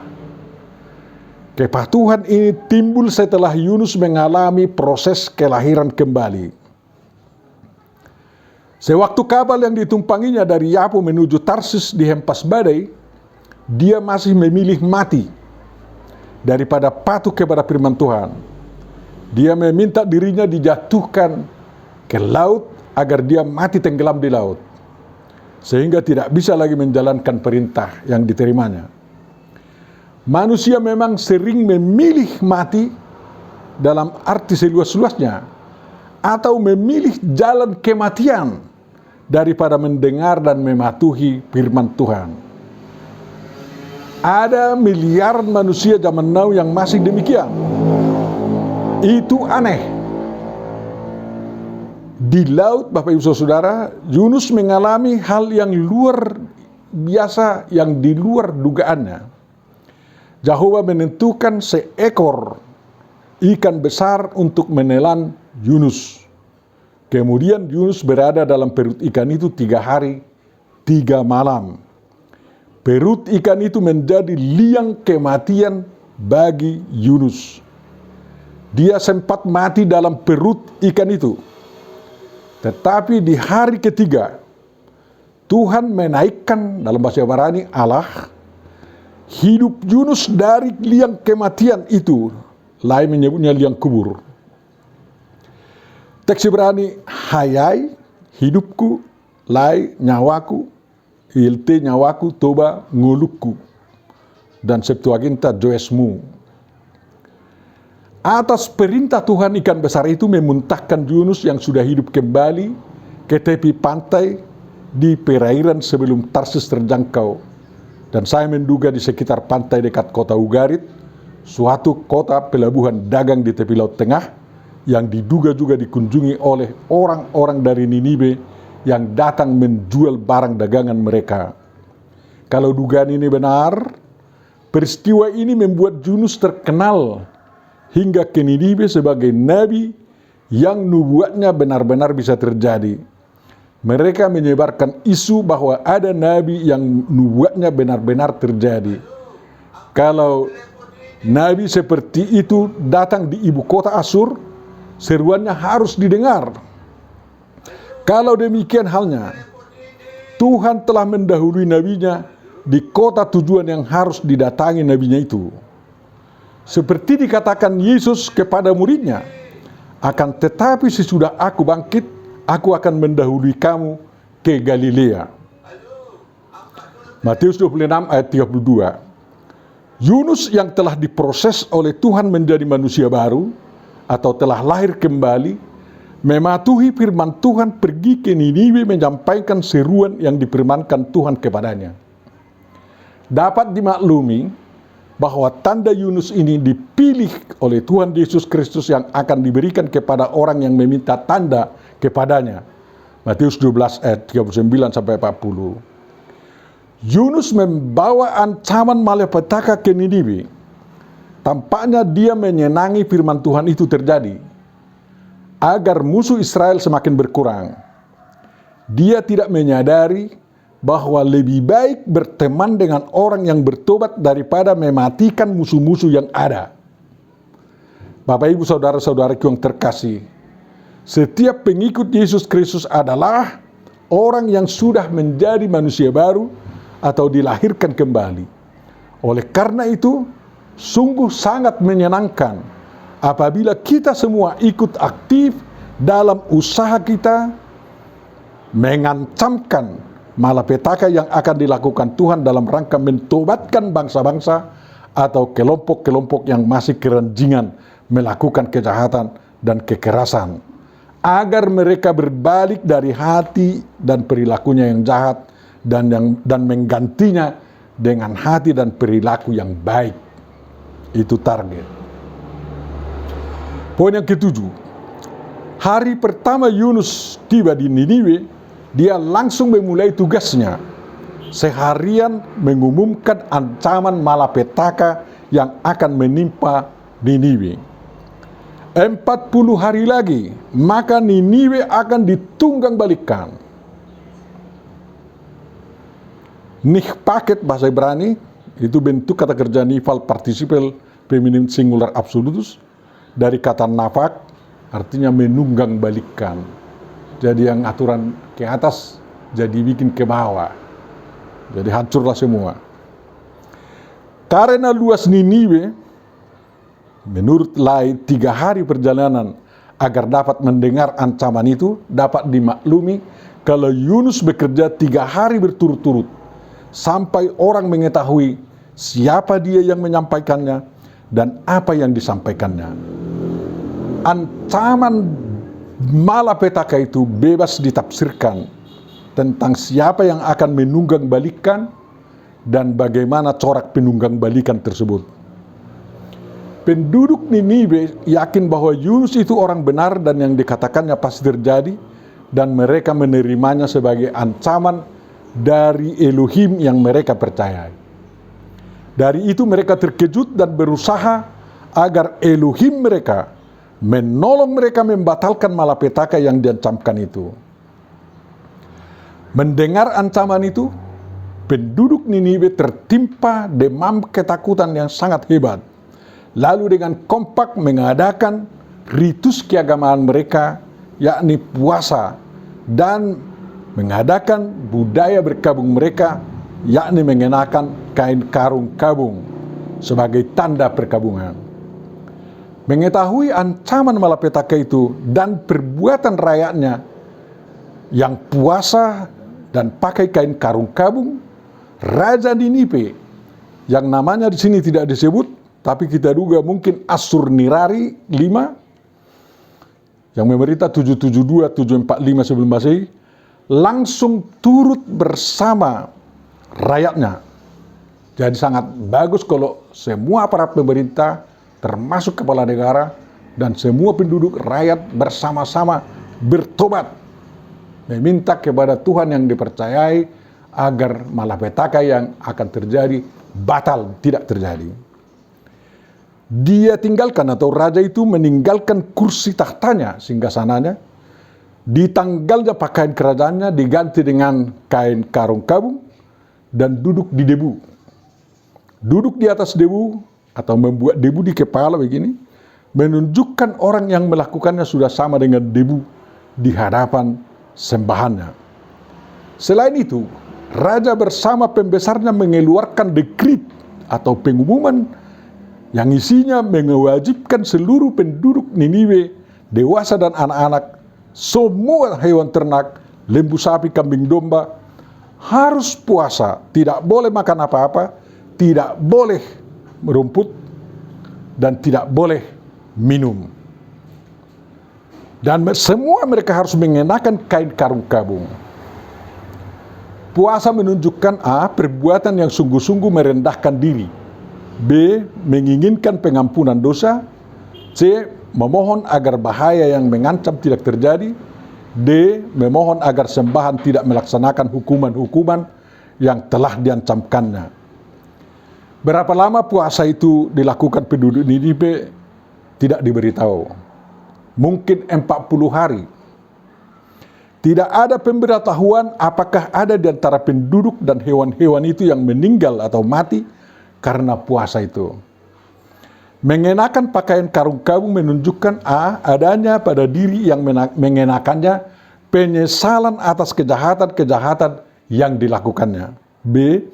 Kepatuhan ini timbul setelah Yunus mengalami proses kelahiran kembali. Sewaktu kapal yang ditumpanginya dari Yapo menuju Tarsis dihempas badai, dia masih memilih mati daripada patuh kepada firman Tuhan. Dia meminta dirinya dijatuhkan ke laut agar dia mati tenggelam di laut, sehingga tidak bisa lagi menjalankan perintah yang diterimanya. Manusia memang sering memilih mati dalam arti seluas-luasnya, atau memilih jalan kematian daripada mendengar dan mematuhi firman Tuhan. Ada miliaran manusia zaman now yang masih demikian. Itu aneh. Di laut, Bapak Ibu Saudara, Yunus mengalami hal yang luar biasa yang di luar dugaannya. Yahova menentukan seekor ikan besar untuk menelan Yunus. Kemudian Yunus berada dalam perut ikan itu 3 hari, 3 malam. Perut ikan itu menjadi liang kematian bagi Yunus. dia sempat mati dalam perut ikan itu. Tetapi di hari ketiga, Tuhan menaikkan, dalam bahasa Ibrani Allah, hidup Yunus dari liang kematian itu. Lain menyebutnya liang kubur. Teks Ibrani, hayai, hidupku, lai, nyawaku, ilte, nyawaku, toba, ngulukku. Dan Septuaginta, joesmu. Atas perintah Tuhan, ikan besar itu memuntahkan Yunus yang sudah hidup kembali ke tepi pantai di perairan sebelum Tarsis terjangkau. Dan saya menduga di sekitar pantai dekat kota Ugarit, suatu kota pelabuhan dagang di tepi Laut Tengah, yang diduga juga dikunjungi oleh orang-orang dari Niniwe yang datang menjual barang dagangan mereka. Kalau dugaan ini benar, peristiwa ini membuat Yunus terkenal hingga ke Niniwe sebagai nabi yang nubuatnya benar-benar bisa terjadi. Mereka menyebarkan isu bahwa ada nabi yang nubuatnya benar-benar terjadi. Kalau nabi seperti itu datang di ibu kota Asyur, seruannya harus didengar. Kalau demikian halnya, Tuhan telah mendahului nabinya di kota tujuan yang harus didatangi nabinya itu. Seperti dikatakan Yesus kepada muridnya, akan tetapi sesudah aku bangkit, aku akan mendahului kamu ke Galilea. Matius 26 ayat 32. Yunus yang telah diproses oleh Tuhan menjadi manusia baru, atau telah lahir kembali, mematuhi firman Tuhan, pergi ke Niniwe menyampaikan seruan yang difirmankan Tuhan kepadanya. Dapat dimaklumi bahwa tanda Yunus ini dipilih oleh Tuhan Yesus Kristus yang akan diberikan kepada orang yang meminta tanda kepadanya. Matius 12 ayat 39 sampai 40. Yunus membawa ancaman malapetaka ke Niniwe. Tampaknya dia menyenangi firman Tuhan itu terjadi, agar musuh Israel semakin berkurang. Dia tidak menyadari bahwa lebih baik berteman dengan orang yang bertobat daripada mematikan musuh-musuh yang ada. Bapak, Ibu, saudara-saudaraku yang terkasih, setiap pengikut Yesus Kristus adalah orang yang sudah menjadi manusia baru atau dilahirkan kembali. Oleh karena itu, sungguh sangat menyenangkan apabila kita semua ikut aktif dalam usaha kita mengancamkan malapetaka yang akan dilakukan Tuhan dalam rangka mentobatkan bangsa-bangsa atau kelompok-kelompok yang masih keranjingan melakukan kejahatan dan kekerasan, agar mereka berbalik dari hati dan perilakunya yang jahat dan menggantinya dengan hati dan perilaku yang baik. Itu target. Poin yang ketujuh, hari pertama Yunus tiba di Niniwe, dia langsung memulai tugasnya, seharian mengumumkan ancaman malapetaka yang akan menimpa Niniwe. 40 hari lagi, maka Niniwe akan ditunggang balikan. Paket bahasa Ibrani, itu bentuk kata kerja nifal participle feminim singular absolutus, dari kata nafak, artinya menunggang balikan. Jadi yang aturan ke atas jadi bikin ke bawah, jadi hancurlah semua. Karena luas Niniwe, menurut Lai 3 hari perjalanan agar dapat mendengar ancaman itu. Dapat dimaklumi kalau Yunus bekerja 3 hari berturut-turut sampai orang mengetahui siapa dia yang menyampaikannya dan apa yang disampaikannya. Ancaman malapetaka itu bebas ditafsirkan tentang siapa yang akan menunggang balikan dan bagaimana corak penunggang balikan tersebut. Penduduk Niniwe yakin bahwa Yunus itu orang benar dan yang dikatakannya pasti terjadi, dan mereka menerimanya sebagai ancaman dari Elohim yang mereka percayai. Dari itu mereka terkejut dan berusaha agar Elohim mereka menolong mereka membatalkan malapetaka yang diancamkan itu. Mendengar ancaman itu, penduduk Niniwe tertimpa demam ketakutan yang sangat hebat, lalu dengan kompak mengadakan ritus keagamaan mereka, yakni puasa, dan mengadakan budaya berkabung mereka, yakni mengenakan kain karung kabung sebagai tanda perkabungan. Mengetahui ancaman malapetaka itu dan perbuatan rakyatnya yang puasa dan pakai kain karung kabung, Raja Niniwe yang namanya di sini tidak disebut, tapi kita duga mungkin Assur-nirari V yang memerintah 772-745 sebelum Masehi, langsung turut bersama rakyatnya. Jadi sangat bagus kalau semua aparat pemerintah, termasuk kepala negara dan semua penduduk rakyat bersama-sama bertobat, meminta kepada Tuhan yang dipercayai agar malapetaka yang akan terjadi batal, tidak terjadi. Dia tinggalkan, atau raja itu meninggalkan kursi tahtanya, singgasananya, ditanggalnya pakaian kerajaannya, diganti dengan kain karung kabung, dan duduk di debu. Duduk di atas debu, atau membuat debu di kepala begini, menunjukkan orang yang melakukannya sudah sama dengan debu di hadapan sembahannya. Selain itu, raja bersama pembesarnya mengeluarkan dekrit atau pengumuman yang isinya mewajibkan seluruh penduduk Niniwe, dewasa dan anak-anak, semua hewan ternak, lembu sapi, kambing domba, harus puasa, tidak boleh makan apa-apa, tidak boleh merumput, dan tidak boleh minum. Dan semua mereka harus mengenakan kain karung kabung. Puasa menunjukkan A. perbuatan yang sungguh-sungguh merendahkan diri, B. menginginkan pengampunan dosa, C. memohon agar bahaya yang mengancam tidak terjadi, D. memohon agar sembahan tidak melaksanakan hukuman-hukuman yang telah diancamkannya. Berapa lama puasa itu dilakukan penduduk Niniwe tidak diberitahu. Mungkin 40 hari. Tidak ada pemberitahuan apakah ada di antara penduduk dan hewan-hewan itu yang meninggal atau mati karena puasa itu. Mengenakan pakaian karung kabung menunjukkan A. adanya pada diri yang mengenakannya penyesalan atas kejahatan-kejahatan yang dilakukannya. B.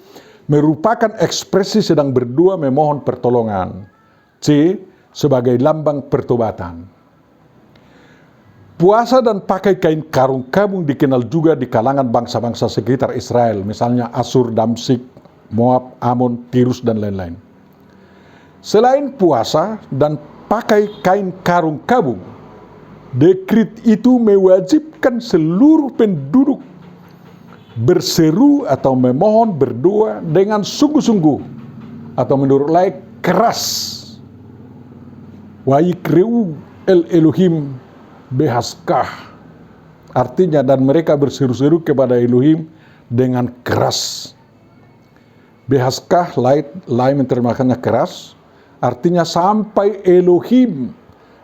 merupakan ekspresi sedang berdoa memohon pertolongan. C. sebagai lambang pertobatan. Puasa dan pakai kain karung kabung dikenal juga di kalangan bangsa-bangsa sekitar Israel, misalnya Asur, Damsik, Moab, Amon, Tirus, dan lain-lain. Selain puasa dan pakai kain karung kabung, dekrit itu mewajibkan seluruh penduduk berseru atau memohon berdoa dengan sungguh-sungguh, atau menurut lain keras. Wa yikreu el Elohim behaskah, artinya dan mereka berseru-seru kepada Elohim dengan keras. Behaskah lain menerjemahkannya keras, artinya sampai Elohim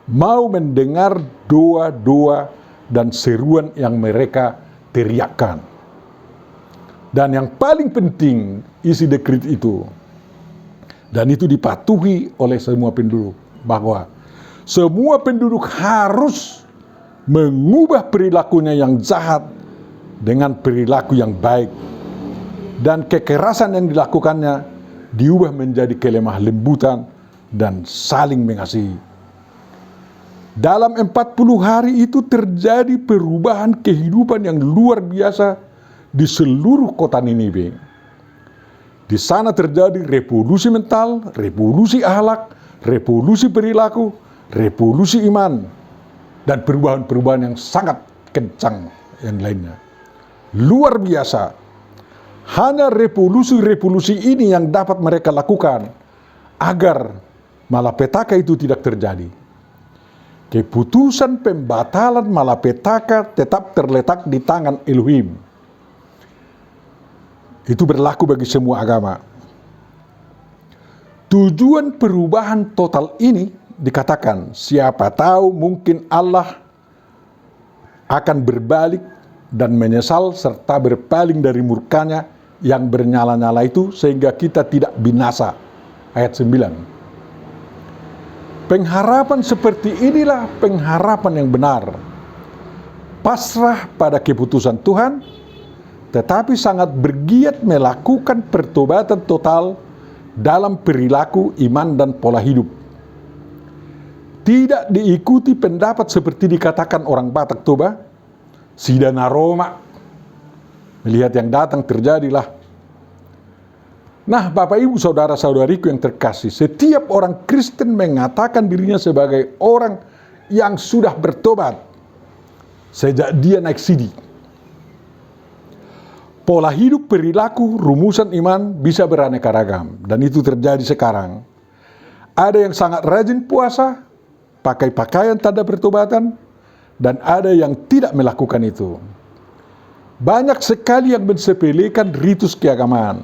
mau mendengar doa-doa dan seruan yang mereka teriakkan. Dan yang paling penting isi dekrit itu, dan itu dipatuhi oleh semua penduduk, bahwa semua penduduk harus mengubah perilakunya yang jahat dengan perilaku yang baik, dan kekerasan yang dilakukannya diubah menjadi kelemah lembutan dan saling mengasihi. Dalam 40 hari itu terjadi perubahan kehidupan yang luar biasa di seluruh kota Niniwe. Di sana terjadi revolusi mental, revolusi akhlak, revolusi perilaku, revolusi iman, dan perubahan-perubahan yang sangat kencang yang lainnya. Luar biasa. Hanya revolusi-revolusi ini yang dapat mereka lakukan agar malapetaka itu tidak terjadi. Keputusan pembatalan malapetaka tetap terletak di tangan Elohim. Itu berlaku bagi semua agama. Tujuan perubahan total ini dikatakan, siapa tahu mungkin Allah akan berbalik dan menyesal serta berpaling dari murkanya yang bernyala-nyala itu sehingga kita tidak binasa. Ayat 9. Pengharapan seperti inilah pengharapan yang benar. Pasrah pada keputusan Tuhan, tetapi sangat bergiat melakukan pertobatan total dalam perilaku, iman, dan pola hidup. Tidak diikuti pendapat seperti dikatakan orang Batak Toba, Sidana Roma, melihat yang datang terjadilah. Nah, Bapak Ibu saudara-saudariku yang terkasih, setiap orang Kristen mengatakan dirinya sebagai orang yang sudah bertobat sejak dia naik sidi. Pola hidup, perilaku, rumusan iman bisa beraneka ragam, dan itu terjadi sekarang. Ada yang sangat rajin puasa, pakai pakaian tanda pertobatan, dan ada yang tidak melakukan itu. Banyak sekali yang mensepelekan ritus keagamaan.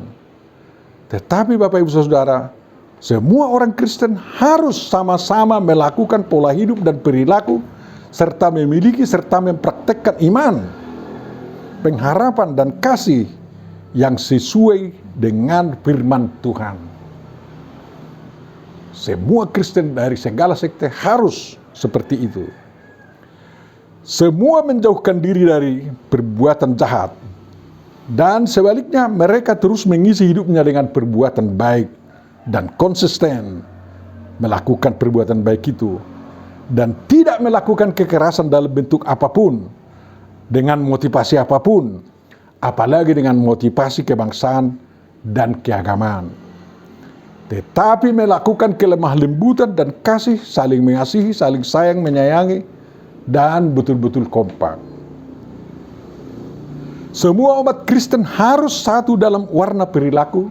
Tetapi Bapak Ibu Saudara, semua orang Kristen harus sama-sama melakukan pola hidup dan perilaku, serta memiliki serta mempraktekkan iman, pengharapan, dan kasih yang sesuai dengan firman Tuhan. Semua Kristen dari segala sekte harus seperti itu. Semua menjauhkan diri dari perbuatan jahat, dan sebaliknya mereka terus mengisi hidupnya dengan perbuatan baik dan konsisten melakukan perbuatan baik itu, dan tidak melakukan kekerasan dalam bentuk apapun, dengan motivasi apapun, apalagi dengan motivasi kebangsaan dan keagamaan. Tetapi melakukan kelemah lembutan dan kasih, saling mengasihi, saling sayang, menyayangi, dan betul-betul kompak. Semua umat Kristen harus satu dalam warna perilaku,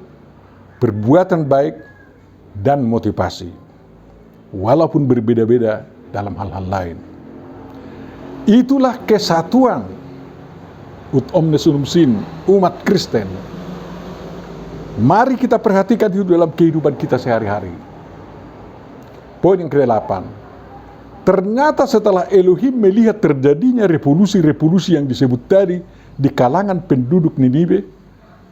perbuatan baik, dan motivasi, walaupun berbeda-beda dalam hal-hal lain. Itulah kesatuan ut omnes unum sin, umat Kristen. Mari kita perhatikan itu dalam kehidupan kita sehari-hari. Poin yang ke-8. Ternyata setelah Elohim melihat terjadinya revolusi-revolusi yang disebut tadi di kalangan penduduk Niniwe,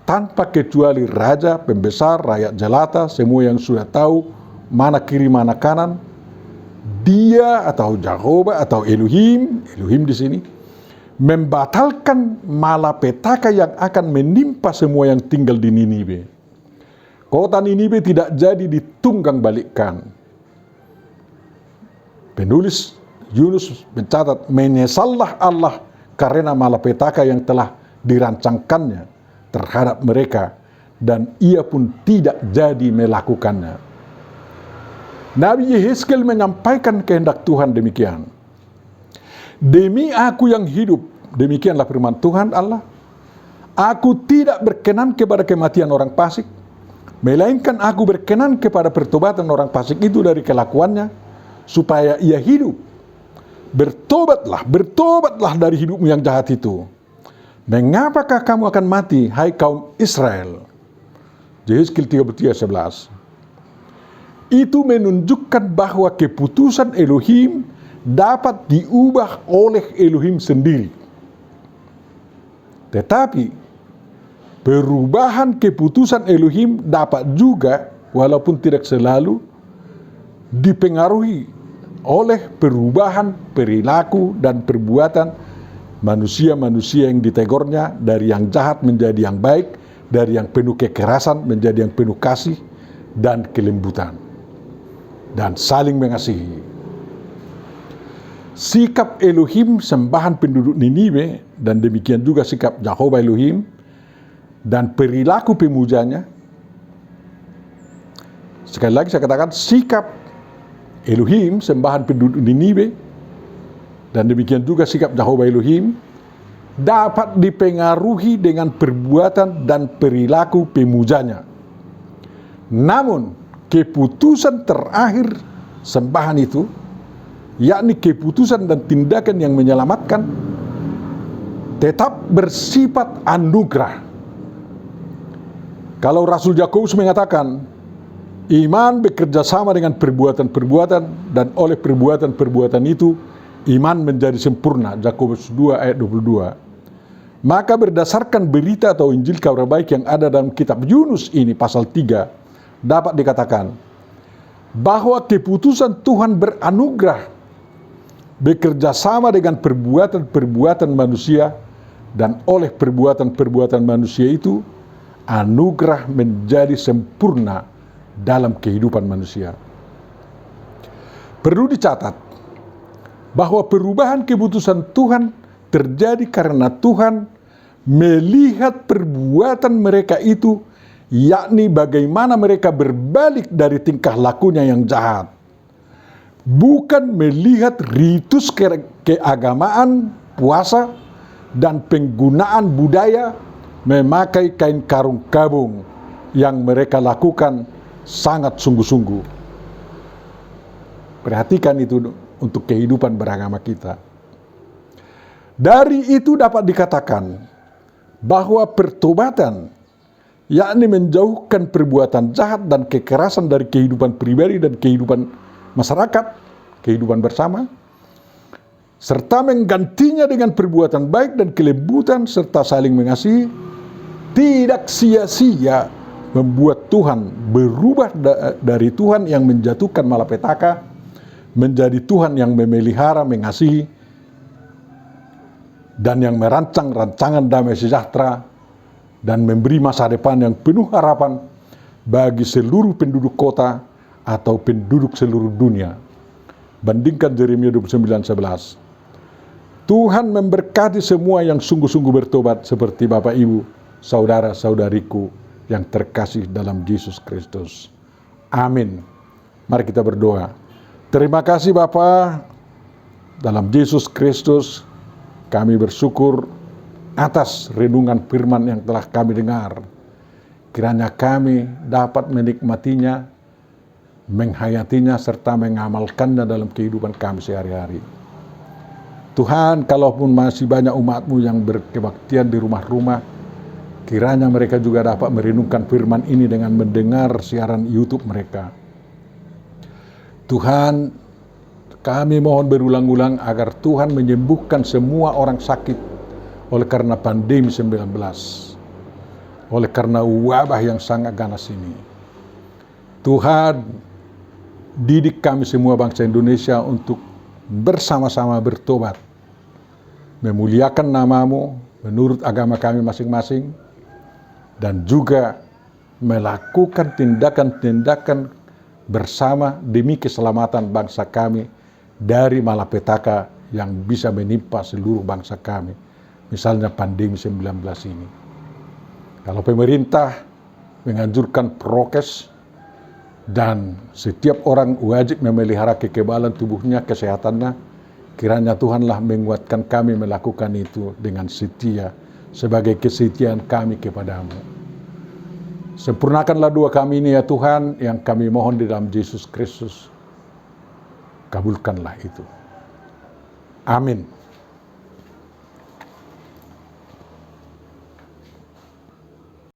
tanpa kecuali raja, pembesar, rakyat jelata, semua yang sudah tahu mana kiri mana kanan, dia atau Jehovah atau Elohim di sini membatalkan malapetaka yang akan menimpa semua yang tinggal di Niniwe. Kota Niniwe tidak jadi ditunggang balikkan. Penulis Yunus mencatat, menyesallah Allah karena malapetaka yang telah dirancangkannya terhadap mereka, dan ia pun tidak jadi melakukannya. Nabi Yehezkiel menyampaikan kehendak Tuhan demikian. Demi aku yang hidup, demikianlah firman Tuhan Allah, aku tidak berkenan kepada kematian orang fasik, melainkan aku berkenan kepada pertobatan orang fasik itu dari kelakuannya, supaya ia hidup. Bertobatlah dari hidupmu yang jahat itu. Mengapakah kamu akan mati, hai kaum Israel? Yehezkiel 33:11. Itu menunjukkan bahwa keputusan Elohim dapat diubah oleh Elohim sendiri. Tetapi perubahan keputusan Elohim dapat juga, walaupun tidak selalu, dipengaruhi oleh perubahan perilaku dan perbuatan manusia-manusia yang ditegurnya, dari yang jahat menjadi yang baik, dari yang penuh kekerasan menjadi yang penuh kasih dan kelembutan, dan saling mengasihi. Sikap Elohim sembahan penduduk Niniwe, dan demikian juga sikap Jehovah Elohim dan perilaku pemujanya. Sekali lagi saya katakan, sikap Elohim sembahan penduduk Niniwe dan demikian juga sikap Jehovah Elohim dapat dipengaruhi dengan perbuatan dan perilaku pemujanya. Namun keputusan terakhir sembahan itu, yakni keputusan dan tindakan yang menyelamatkan, tetap bersifat anugerah. Kalau Rasul Yakobus mengatakan, iman bekerja sama dengan perbuatan-perbuatan, dan oleh perbuatan-perbuatan itu iman menjadi sempurna. Yakobus 2 ayat 22. Maka berdasarkan berita atau Injil kabar baik yang ada dalam kitab Yunus ini pasal 3, dapat dikatakan bahwa keputusan Tuhan beranugerah bekerja sama dengan perbuatan-perbuatan manusia, dan oleh perbuatan-perbuatan manusia itu anugerah menjadi sempurna dalam kehidupan manusia. Perlu dicatat bahwa perubahan keputusan Tuhan terjadi karena Tuhan melihat perbuatan mereka itu, yakni bagaimana mereka berbalik dari tingkah lakunya yang jahat. Bukan melihat ritus keagamaan, puasa, dan penggunaan budaya memakai kain karung kabung yang mereka lakukan sangat sungguh-sungguh. Perhatikan itu untuk kehidupan beragama kita. Dari itu dapat dikatakan bahwa pertobatan, yakni menjauhkan perbuatan jahat dan kekerasan dari kehidupan pribadi dan kehidupan masyarakat, kehidupan bersama, serta menggantinya dengan perbuatan baik dan kelembutan serta saling mengasihi, tidak sia-sia membuat Tuhan berubah dari Tuhan yang menjatuhkan malapetaka menjadi Tuhan yang memelihara, mengasihi, dan yang merancang rancangan damai sejahtera dan memberi masa depan yang penuh harapan bagi seluruh penduduk kota atau penduduk seluruh dunia. Bandingkan Yeremia 29:11. Tuhan memberkati semua yang sungguh-sungguh bertobat seperti Bapak Ibu, saudara-saudariku yang terkasih dalam Yesus Kristus. Amin. Mari kita berdoa. Terima kasih Bapa, dalam Yesus Kristus kami bersyukur atas renungan firman yang telah kami dengar. Kiranya kami dapat menikmatinya, menghayatinya, serta mengamalkannya dalam kehidupan kami sehari-hari. Tuhan, kalaupun masih banyak umat-Mu yang berkebaktian di rumah-rumah, kiranya mereka juga dapat merenungkan firman ini dengan mendengar siaran YouTube mereka. Tuhan, kami mohon berulang-ulang agar Tuhan menyembuhkan semua orang sakit oleh karena pandemi 19, oleh karena wabah yang sangat ganas ini. Tuhan, didik kami semua bangsa Indonesia untuk bersama-sama bertobat, memuliakan nama-Mu menurut agama kami masing-masing, dan juga melakukan tindakan-tindakan bersama demi keselamatan bangsa kami dari malapetaka yang bisa menimpa seluruh bangsa kami, misalnya pandemi 19 ini. Kalau pemerintah menganjurkan prokes dan setiap orang wajib memelihara kekebalan tubuhnya, kesehatannya, kiranya Tuhanlah menguatkan kami melakukan itu dengan setia sebagai kesetiaan kami kepadamu. Sempurnakanlah doa kami ini ya Tuhan, yang kami mohon di dalam Yesus Kristus. Kabulkanlah itu. Amin.